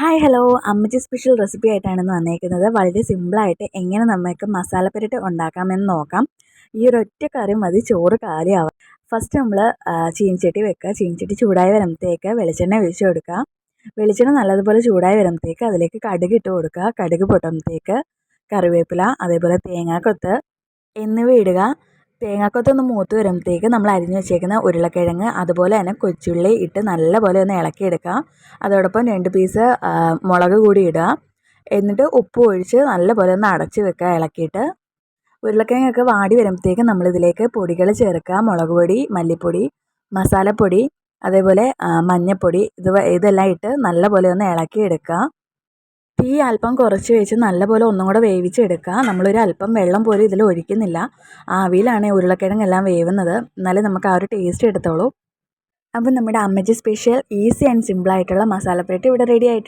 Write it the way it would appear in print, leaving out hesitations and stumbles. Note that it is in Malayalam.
ഹായ് ഹലോ അമ്മച്ചി സ്പെഷ്യൽ റെസിപ്പി ആയിട്ടാണ് വന്നേക്കുന്നത്. വളരെ സിമ്പിളായിട്ട് എങ്ങനെ നമുക്ക് മസാലപ്പുരട്ട് ഉണ്ടാക്കാമെന്ന് നോക്കാം. ഈ ഒരൊറ്റ കറി മതി ചോറ് കാലിയാവാം. ഫസ്റ്റ് നമ്മൾ ചീനച്ചട്ടി വെക്കുക. ചീനച്ചട്ടി ചൂടായി വരുമ്പോഴത്തേക്ക് വെളിച്ചെണ്ണ ഒഴിച്ച് കൊടുക്കുക. വെളിച്ചെണ്ണ നല്ലതുപോലെ ചൂടായി വരുമ്പോഴത്തേക്ക് അതിലേക്ക് കടുക് ഇട്ട് കൊടുക്കുക. കടുക് പൊട്ടുമ്പോഴത്തേക്ക് കറിവേപ്പില, അതേപോലെ തേങ്ങാക്കൊത്ത് എന്നിവ ഇടുക. തേങ്ങാക്കൊത്തൊന്ന് മൂത്ത് വരുമ്പോഴത്തേക്ക് നമ്മൾ അരിഞ്ഞ് വെച്ചേക്കുന്ന ഉരുളക്കിഴങ്ങ്, അതുപോലെ തന്നെ കൊച്ചുള്ളി ഇട്ട് നല്ലപോലെ ഒന്ന് ഇളക്കിയെടുക്കുക. അതോടൊപ്പം 2 പീസ് മുളക് കൂടി ഇടുക. എന്നിട്ട് ഉപ്പ് ഒഴിച്ച് നല്ലപോലെ ഒന്ന് അടച്ച് വെക്കുക ഇളക്കിയിട്ട്. ഉരുളക്കിഴങ്ങൊക്കെ വാടി വരുമ്പോഴത്തേക്ക് നമ്മളിതിലേക്ക് പൊടികൾ ചേർക്കുക. മുളക് പൊടി, മല്ലിപ്പൊടി, മസാലപ്പൊടി, അതേപോലെ മഞ്ഞൾപ്പൊടി ഇതെല്ലാം ഇട്ട് നല്ലപോലെ ഒന്ന് ഇളക്കിയെടുക്കുക. തീ അല്പം കുറച്ച് വെച്ച് നല്ലപോലെ ഒന്നും കൂടെ വേവിച്ചെടുക്കുക. നമ്മളൊരു അല്പം വെള്ളം പോലും ഇതിൽ ഒഴിക്കുന്നില്ല. ആവിയിലാണ് ഉരുളക്കിഴങ്ങെല്ലാം വേവുന്നത്. എന്നാലേ നമുക്ക് ആ ഒരു ടേസ്റ്റ് എടുത്തോളൂ. അപ്പം നമ്മുടെ അമ്മച്ചി സ്പെഷ്യൽ ഈസി ആൻഡ് സിമ്പിളായിട്ടുള്ള മസാലപ്പുരട്ട് ഇവിടെ റെഡി ആയിട്ട്